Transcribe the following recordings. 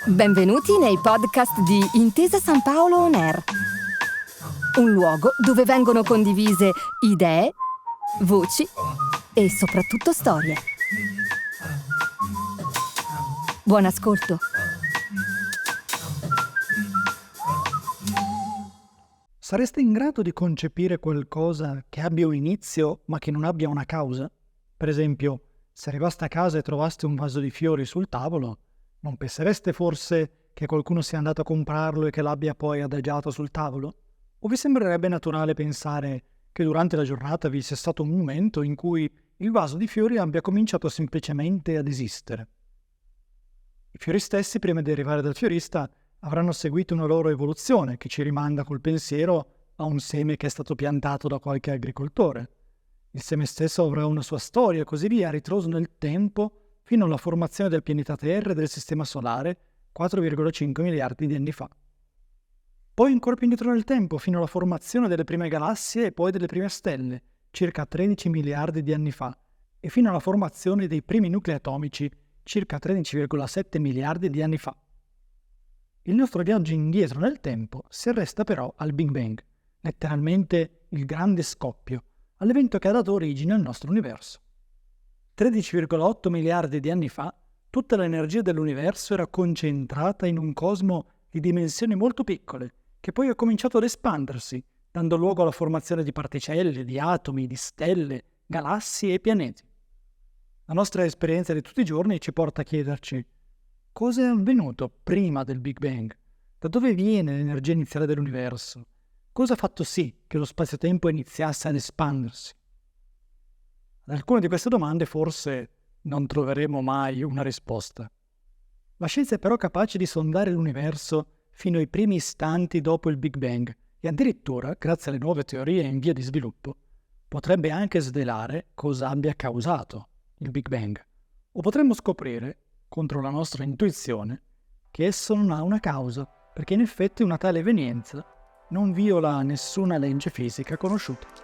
Benvenuti nei podcast di Intesa San Paolo On Air, un luogo dove vengono condivise idee, voci e soprattutto storie. Buon ascolto. Sareste in grado di concepire qualcosa che abbia un inizio ma che non abbia una causa? Per esempio, se arrivaste a casa e trovaste un vaso di fiori sul tavolo, non pensereste forse che qualcuno sia andato a comprarlo e che l'abbia poi adagiato sul tavolo? O vi sembrerebbe naturale pensare che durante la giornata vi sia stato un momento in cui il vaso di fiori abbia cominciato semplicemente ad esistere? I fiori stessi, prima di arrivare dal fiorista, avranno seguito una loro evoluzione che ci rimanda col pensiero a un seme che è stato piantato da qualche agricoltore. Il seme stesso avrà una sua storia e così via a ritroso nel tempo fino alla formazione del pianeta Terra e del Sistema Solare 4,5 miliardi di anni fa. Poi ancora più indietro nel tempo fino alla formazione delle prime galassie e poi delle prime stelle, circa 13 miliardi di anni fa, e fino alla formazione dei primi nuclei atomici, circa 13,7 miliardi di anni fa. Il nostro viaggio indietro nel tempo si arresta però al Big Bang, letteralmente il grande scoppio, all'evento che ha dato origine al nostro universo. 13,8 miliardi di anni fa, tutta l'energia dell'universo era concentrata in un cosmo di dimensioni molto piccole, che poi ha cominciato ad espandersi, dando luogo alla formazione di particelle, di atomi, di stelle, galassie e pianeti. La nostra esperienza di tutti i giorni ci porta a chiederci: cosa è avvenuto prima del Big Bang? Da dove viene l'energia iniziale dell'universo? Cosa ha fatto sì che lo spazio-tempo iniziasse ad espandersi? Ad alcune di queste domande forse non troveremo mai una risposta. La scienza è però capace di sondare l'universo fino ai primi istanti dopo il Big Bang e addirittura, grazie alle nuove teorie in via di sviluppo, potrebbe anche svelare cosa abbia causato il Big Bang. O potremmo scoprire, contro la nostra intuizione, che esso non ha una causa, perché in effetti una tale evenienza non viola nessuna legge fisica conosciuta.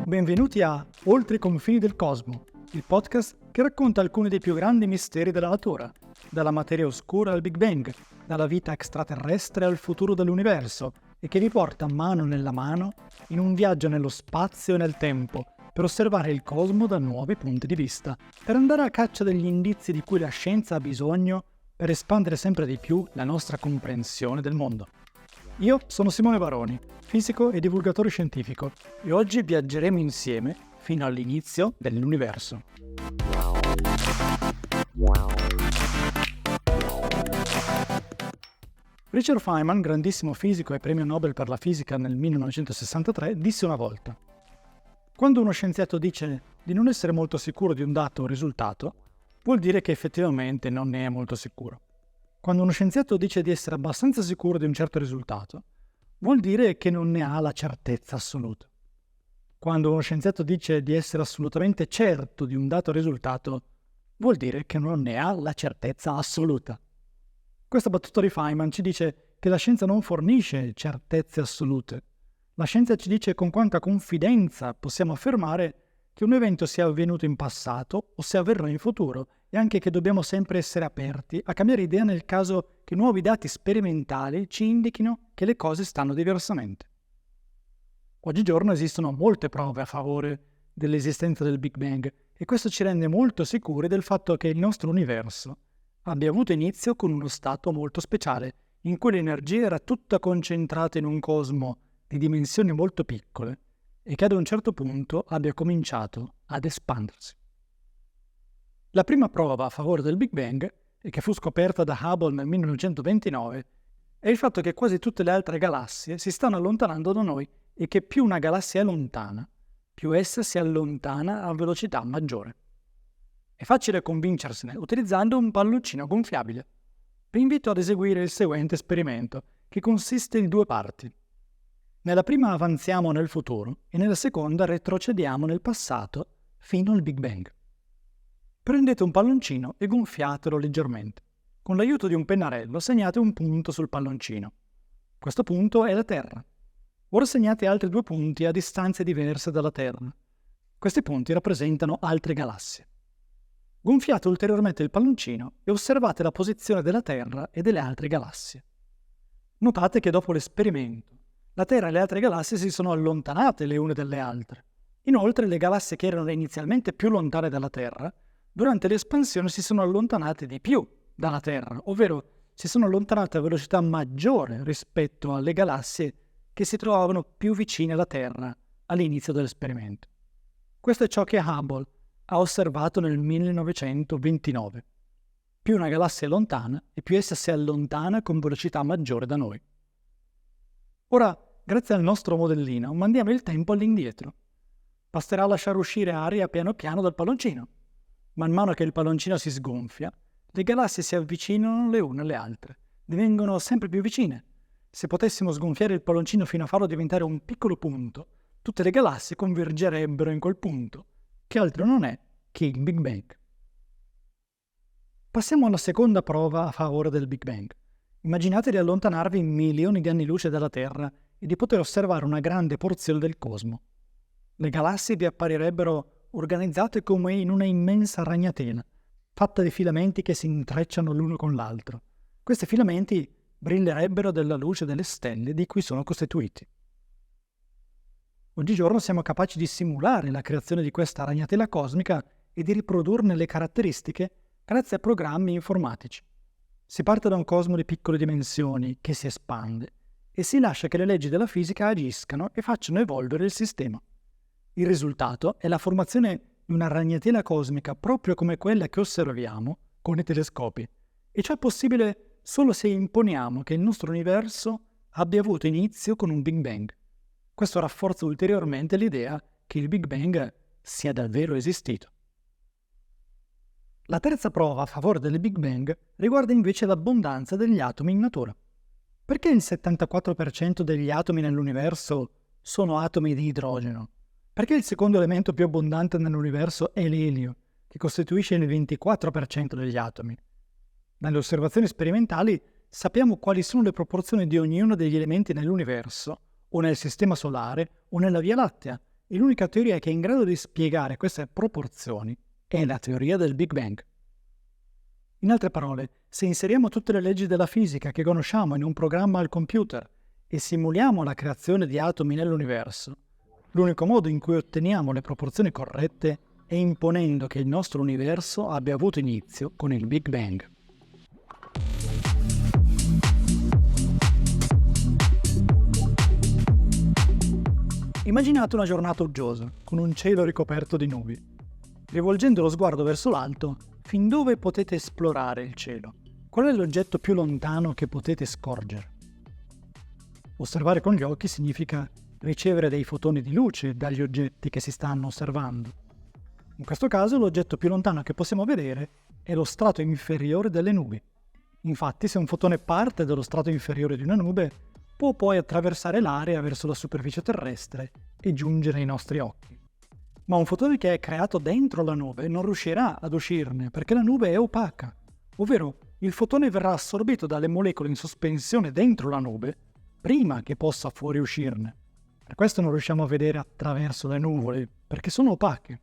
Benvenuti a Oltre i confini del cosmo, il podcast che racconta alcuni dei più grandi misteri della natura, dalla materia oscura al Big Bang, dalla vita extraterrestre al futuro dell'universo, e che vi porta mano nella mano in un viaggio nello spazio e nel tempo per osservare il cosmo da nuovi punti di vista, per andare a caccia degli indizi di cui la scienza ha bisogno per espandere sempre di più la nostra comprensione del mondo. Io sono Simone Baroni, fisico e divulgatore scientifico, e oggi viaggeremo insieme fino all'inizio dell'universo. Richard Feynman, grandissimo fisico e premio Nobel per la fisica nel 1963, disse una volta: quando uno scienziato dice di non essere molto sicuro di un dato o risultato, vuol dire che effettivamente non ne è molto sicuro. Quando uno scienziato dice di essere abbastanza sicuro di un certo risultato, vuol dire che non ne ha la certezza assoluta. Quando uno scienziato dice di essere assolutamente certo di un dato risultato, vuol dire che non ne ha la certezza assoluta. Questa battuta di Feynman ci dice che la scienza non fornisce certezze assolute. La scienza ci dice con quanta confidenza possiamo affermare che un evento sia avvenuto in passato o se avverrà in futuro, e anche che dobbiamo sempre essere aperti a cambiare idea nel caso che nuovi dati sperimentali ci indichino che le cose stanno diversamente. Oggigiorno esistono molte prove a favore dell'esistenza del Big Bang e questo ci rende molto sicuri del fatto che il nostro universo abbia avuto inizio con uno stato molto speciale, in cui l'energia era tutta concentrata in un cosmo di dimensioni molto piccole e che ad un certo punto abbia cominciato ad espandersi. La prima prova a favore del Big Bang, e che fu scoperta da Hubble nel 1929, è il fatto che quasi tutte le altre galassie si stanno allontanando da noi e che più una galassia è lontana, più essa si allontana a velocità maggiore. È facile convincersene utilizzando un palloncino gonfiabile. Vi invito ad eseguire il seguente esperimento, che consiste in due parti. Nella prima avanziamo nel futuro e nella seconda retrocediamo nel passato fino al Big Bang. Prendete un palloncino e gonfiatelo leggermente. Con l'aiuto di un pennarello segnate un punto sul palloncino. Questo punto è la Terra. Ora segnate altri 2 punti a distanze diverse dalla Terra. Questi punti rappresentano altre galassie. Gonfiate ulteriormente il palloncino e osservate la posizione della Terra e delle altre galassie. Notate che dopo l'esperimento, la Terra e le altre galassie si sono allontanate le une dalle altre. Inoltre, le galassie che erano inizialmente più lontane dalla Terra, durante l'espansione si sono allontanate di più dalla Terra, ovvero si sono allontanate a velocità maggiore rispetto alle galassie che si trovavano più vicine alla Terra all'inizio dell'esperimento. Questo è ciò che Hubble ha osservato nel 1929. Più una galassia è lontana e più essa si allontana con velocità maggiore da noi. Ora, grazie al nostro modellino, mandiamo il tempo all'indietro. Basterà lasciare uscire aria piano piano dal palloncino. Man mano che il palloncino si sgonfia, le galassie si avvicinano le une alle altre, divengono sempre più vicine. Se potessimo sgonfiare il palloncino fino a farlo diventare un piccolo punto, tutte le galassie convergerebbero in quel punto, che altro non è che il Big Bang. Passiamo alla seconda prova a favore del Big Bang. Immaginate di allontanarvi milioni di anni luce dalla Terra e di poter osservare una grande porzione del cosmo. Le galassie vi apparirebbero organizzate come in una immensa ragnatela, fatta di filamenti che si intrecciano l'uno con l'altro. Questi filamenti brillerebbero della luce delle stelle di cui sono costituiti. Oggigiorno siamo capaci di simulare la creazione di questa ragnatela cosmica e di riprodurne le caratteristiche grazie a programmi informatici. Si parte da un cosmo di piccole dimensioni che si espande e si lascia che le leggi della fisica agiscano e facciano evolvere il sistema. Il risultato è la formazione di una ragnatela cosmica proprio come quella che osserviamo con i telescopi, e ciò è possibile solo se imponiamo che il nostro universo abbia avuto inizio con un Big Bang. Questo rafforza ulteriormente l'idea che il Big Bang sia davvero esistito. La terza prova a favore del Big Bang riguarda invece l'abbondanza degli atomi in natura. Perché il 74% degli atomi nell'universo sono atomi di idrogeno? Perché il secondo elemento più abbondante nell'universo è l'elio, che costituisce il 24% degli atomi? Dalle osservazioni sperimentali sappiamo quali sono le proporzioni di ognuno degli elementi nell'universo, o nel sistema solare, o nella Via Lattea, e l'unica teoria che è in grado di spiegare queste proporzioni è la teoria del Big Bang. In altre parole, se inseriamo tutte le leggi della fisica che conosciamo in un programma al computer e simuliamo la creazione di atomi nell'universo, l'unico modo in cui otteniamo le proporzioni corrette è imponendo che il nostro universo abbia avuto inizio con il Big Bang. Immaginate una giornata uggiosa, con un cielo ricoperto di nubi. Rivolgendo lo sguardo verso l'alto, fin dove potete esplorare il cielo? Qual è l'oggetto più lontano che potete scorgere? Osservare con gli occhi significa ricevere dei fotoni di luce dagli oggetti che si stanno osservando. In questo caso l'oggetto più lontano che possiamo vedere è lo strato inferiore delle nubi. Infatti, se un fotone parte dallo strato inferiore di una nube, può poi attraversare l'area verso la superficie terrestre e giungere ai nostri occhi. Ma un fotone che è creato dentro la nube non riuscirà ad uscirne perché la nube è opaca, ovvero il fotone verrà assorbito dalle molecole in sospensione dentro la nube prima che possa fuoriuscirne. Per questo non riusciamo a vedere attraverso le nuvole, perché sono opache.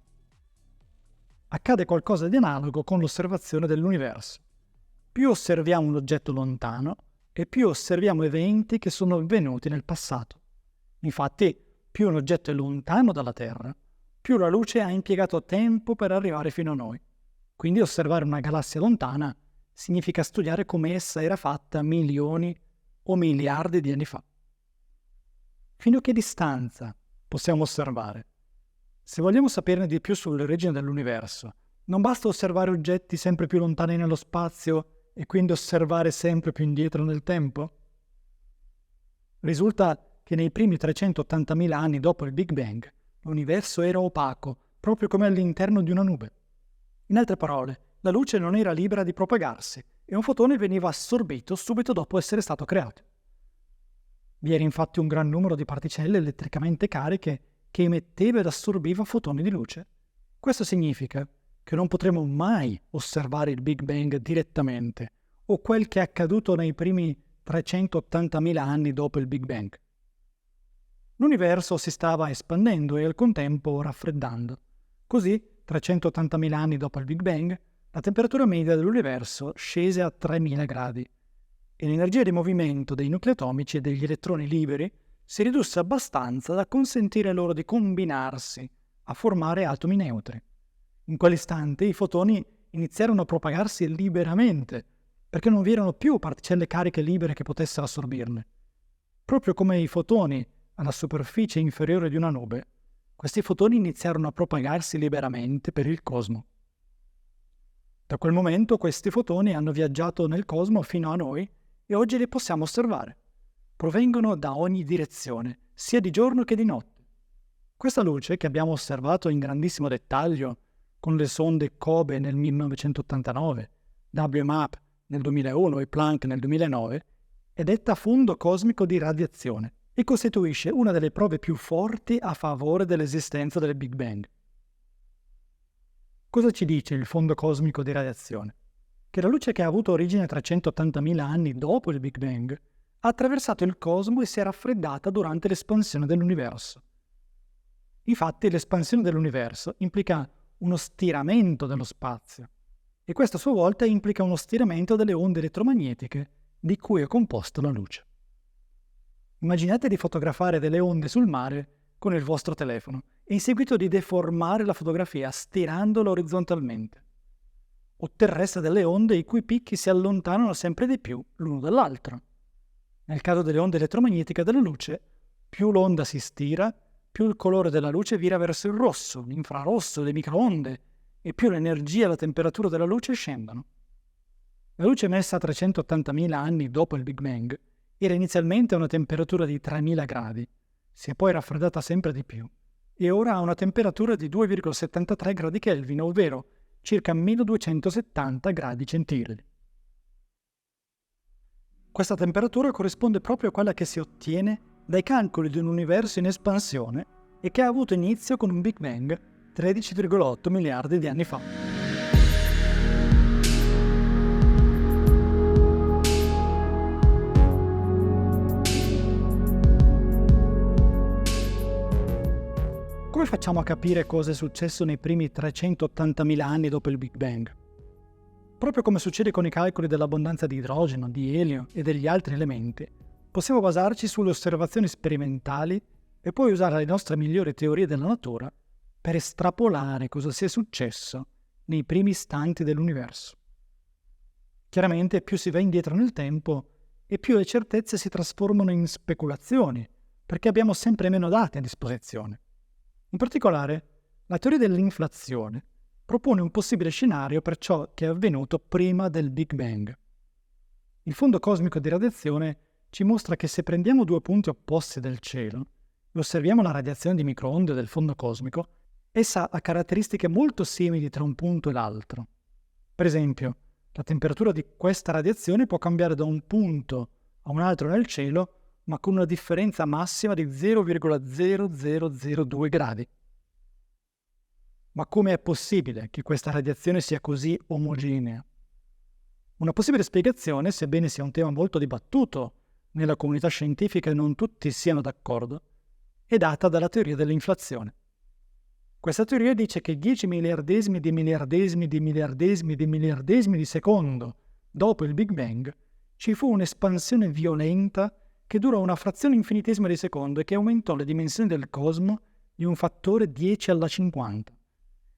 Accade qualcosa di analogo con l'osservazione dell'universo. Più osserviamo un oggetto lontano e più osserviamo eventi che sono avvenuti nel passato. Infatti, più un oggetto è lontano dalla Terra, più la luce ha impiegato tempo per arrivare fino a noi. Quindi osservare una galassia lontana significa studiare come essa era fatta milioni o miliardi di anni fa. Fino a che distanza possiamo osservare? Se vogliamo saperne di più sull'origine dell'universo, non basta osservare oggetti sempre più lontani nello spazio e quindi osservare sempre più indietro nel tempo? Risulta che nei primi 380.000 anni dopo il Big Bang, l'universo era opaco, proprio come all'interno di una nube. In altre parole, la luce non era libera di propagarsi e un fotone veniva assorbito subito dopo essere stato creato. Vi era infatti un gran numero di particelle elettricamente cariche che emetteva ed assorbiva fotoni di luce. Questo significa che non potremo mai osservare il Big Bang direttamente, o quel che è accaduto nei primi 380.000 anni dopo il Big Bang. L'universo si stava espandendo e al contempo raffreddando. Così, 380.000 anni dopo il Big Bang, la temperatura media dell'universo scese a 3.000 gradi e l'energia di movimento dei nuclei atomici e degli elettroni liberi si ridusse abbastanza da consentire loro di combinarsi a formare atomi neutri. In quell'istante i fotoni iniziarono a propagarsi liberamente, perché non vi erano più particelle cariche libere che potessero assorbirle. Proprio come i fotoni alla superficie inferiore di una nube, questi fotoni iniziarono a propagarsi liberamente per il cosmo. Da quel momento questi fotoni hanno viaggiato nel cosmo fino a noi e oggi li possiamo osservare. Provengono da ogni direzione, sia di giorno che di notte. Questa luce, che abbiamo osservato in grandissimo dettaglio con le sonde COBE nel 1989, WMAP nel 2001 e Planck nel 2009, è detta fondo cosmico di radiazione e costituisce una delle prove più forti a favore dell'esistenza del Big Bang. Cosa ci dice il fondo cosmico di radiazione? Che la luce che ha avuto origine 380.000 anni dopo il Big Bang ha attraversato il cosmo e si è raffreddata durante l'espansione dell'universo. Infatti l'espansione dell'universo implica uno stiramento dello spazio e questo a sua volta implica uno stiramento delle onde elettromagnetiche di cui è composta la luce. Immaginate di fotografare delle onde sul mare con il vostro telefono e in seguito di deformare la fotografia stirandola orizzontalmente. Otterreste delle onde i cui picchi si allontanano sempre di più l'uno dall'altro. Nel caso delle onde elettromagnetiche della luce, più l'onda si stira, più il colore della luce vira verso il rosso, l'infrarosso, le microonde, e più l'energia e la temperatura della luce scendono. La luce emessa 380.000 anni dopo il Big Bang era inizialmente a una temperatura di 3.000 gradi, si è poi raffreddata sempre di più, e ora ha una temperatura di 2,73 gradi Kelvin, ovvero circa 1270 gradi centigradi. Questa temperatura corrisponde proprio a quella che si ottiene dai calcoli di un universo in espansione e che ha avuto inizio con un Big Bang 13,8 miliardi di anni fa. Come facciamo a capire cosa è successo nei primi 380.000 anni dopo il Big Bang? Proprio come succede con i calcoli dell'abbondanza di idrogeno, di elio e degli altri elementi, possiamo basarci sulle osservazioni sperimentali e poi usare le nostre migliori teorie della natura per estrapolare cosa sia successo nei primi istanti dell'universo. Chiaramente più si va indietro nel tempo e più le certezze si trasformano in speculazioni, perché abbiamo sempre meno dati a disposizione. In particolare, la teoria dell'inflazione propone un possibile scenario per ciò che è avvenuto prima del Big Bang. Il fondo cosmico di radiazione ci mostra che se prendiamo due punti opposti del cielo e osserviamo la radiazione di microonde del fondo cosmico, essa ha caratteristiche molto simili tra un punto e l'altro. Per esempio, la temperatura di questa radiazione può cambiare da un punto a un altro nel cielo, ma con una differenza massima di 0,0002 gradi. Ma come è possibile che questa radiazione sia così omogenea? Una possibile spiegazione, sebbene sia un tema molto dibattuto nella comunità scientifica e non tutti siano d'accordo, è data dalla teoria dell'inflazione. Questa teoria dice che 10 miliardesimi di miliardesimi di miliardesimi di miliardesimi di secondo dopo il Big Bang ci fu un'espansione violenta che durò una frazione infinitesima di secondo e che aumentò le dimensioni del cosmo di un fattore 10 alla 50.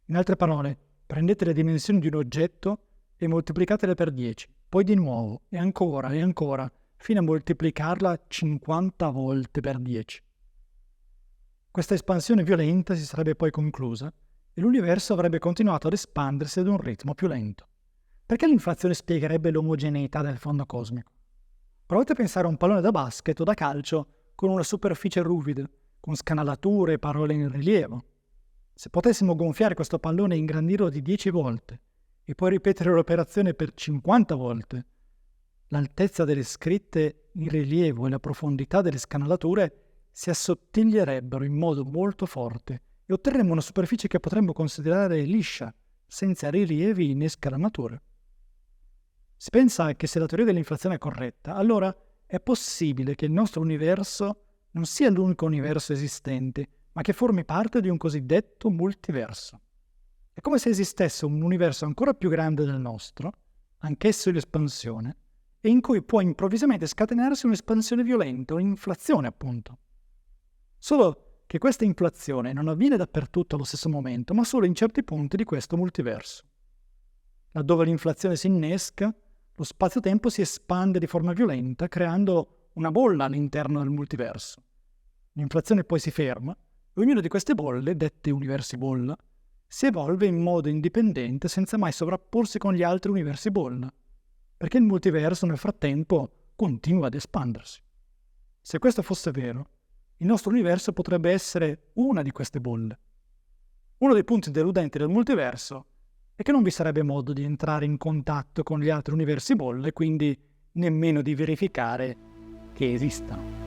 In altre parole, prendete le dimensioni di un oggetto e moltiplicatele per 10, poi di nuovo, e ancora, fino a moltiplicarla 50 volte per 10. Questa espansione violenta si sarebbe poi conclusa e l'universo avrebbe continuato ad espandersi ad un ritmo più lento. Perché l'inflazione spiegherebbe l'omogeneità del fondo cosmico? Provate a pensare a un pallone da basket o da calcio con una superficie ruvida, con scanalature e parole in rilievo. Se potessimo gonfiare questo pallone e ingrandirlo di 10 volte e poi ripetere l'operazione per 50 volte, l'altezza delle scritte in rilievo e la profondità delle scanalature si assottiglierebbero in modo molto forte e otterremmo una superficie che potremmo considerare liscia, senza rilievi né scanalature. Si pensa che se la teoria dell'inflazione è corretta, allora è possibile che il nostro universo non sia l'unico universo esistente, ma che formi parte di un cosiddetto multiverso. È come se esistesse un universo ancora più grande del nostro, anch'esso in espansione, e in cui può improvvisamente scatenarsi un'espansione violenta, un'inflazione appunto. Solo che questa inflazione non avviene dappertutto allo stesso momento, ma solo in certi punti di questo multiverso. Laddove l'inflazione si innesca, lo spazio-tempo si espande di forma violenta, creando una bolla all'interno del multiverso. L'inflazione poi si ferma, e ognuna di queste bolle, dette universi bolla, si evolve in modo indipendente senza mai sovrapporsi con gli altri universi bolla, perché il multiverso nel frattempo continua ad espandersi. Se questo fosse vero, il nostro universo potrebbe essere una di queste bolle. Uno dei punti deludenti del multiverso è che non vi sarebbe modo di entrare in contatto con gli altri universi bolle e quindi nemmeno di verificare che esistano.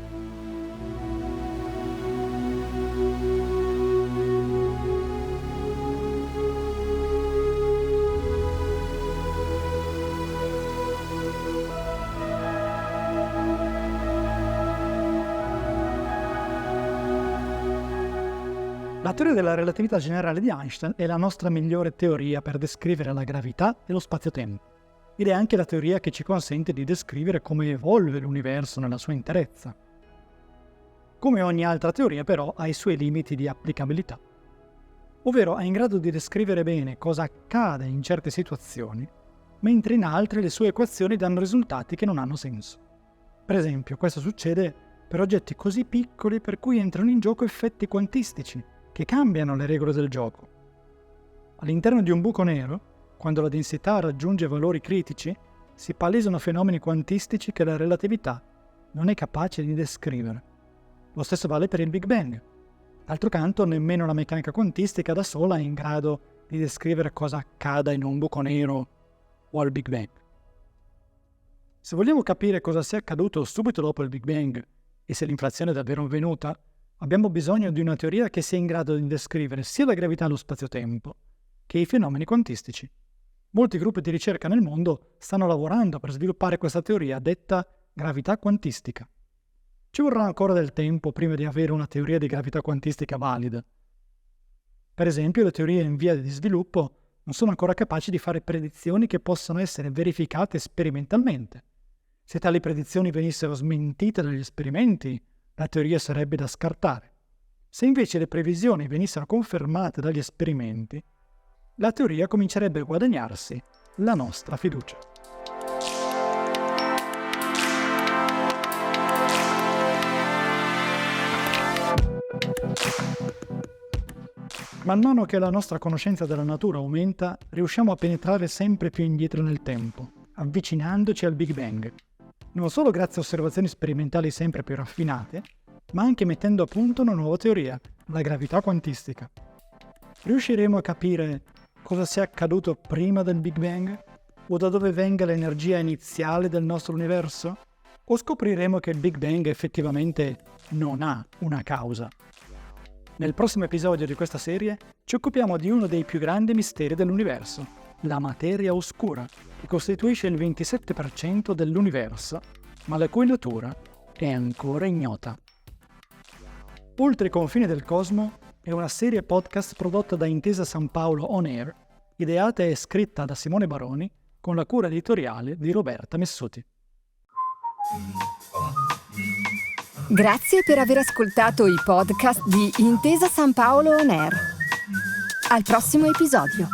La teoria della relatività generale di Einstein è la nostra migliore teoria per descrivere la gravità e lo spazio-tempo, ed è anche la teoria che ci consente di descrivere come evolve l'universo nella sua interezza. Come ogni altra teoria, però, ha i suoi limiti di applicabilità, ovvero è in grado di descrivere bene cosa accade in certe situazioni, mentre in altre le sue equazioni danno risultati che non hanno senso. Per esempio, questo succede per oggetti così piccoli per cui entrano in gioco effetti quantistici, che cambiano le regole del gioco. All'interno di un buco nero, quando la densità raggiunge valori critici, si palesano fenomeni quantistici che la relatività non è capace di descrivere. Lo stesso vale per il Big Bang. D'altro canto, nemmeno la meccanica quantistica da sola è in grado di descrivere cosa accada in un buco nero o al Big Bang. Se vogliamo capire cosa sia accaduto subito dopo il Big Bang e se l'inflazione è davvero avvenuta, abbiamo bisogno di una teoria che sia in grado di descrivere sia la gravità e lo spazio-tempo che i fenomeni quantistici. Molti gruppi di ricerca nel mondo stanno lavorando per sviluppare questa teoria detta gravità quantistica. Ci vorrà ancora del tempo prima di avere una teoria di gravità quantistica valida. Per esempio, le teorie in via di sviluppo non sono ancora capaci di fare predizioni che possano essere verificate sperimentalmente. Se tali predizioni venissero smentite dagli esperimenti, la teoria sarebbe da scartare. Se invece le previsioni venissero confermate dagli esperimenti, la teoria comincerebbe a guadagnarsi la nostra fiducia. Man mano che la nostra conoscenza della natura aumenta, riusciamo a penetrare sempre più indietro nel tempo, avvicinandoci al Big Bang. Non solo grazie a osservazioni sperimentali sempre più raffinate, ma anche mettendo a punto una nuova teoria, la gravità quantistica. Riusciremo a capire cosa sia accaduto prima del Big Bang? O da dove venga l'energia iniziale del nostro universo? O scopriremo che il Big Bang effettivamente non ha una causa? Nel prossimo episodio di questa serie ci occupiamo di uno dei più grandi misteri dell'universo, la materia oscura, che costituisce il 27% dell'universo, ma la cui natura è ancora ignota. Oltre i confini del cosmo è una serie podcast prodotta da Intesa San Paolo On Air, ideata e scritta da Simone Baroni, con la cura editoriale di Roberta Messuti. Grazie per aver ascoltato i podcast di Intesa San Paolo On Air. Al prossimo episodio.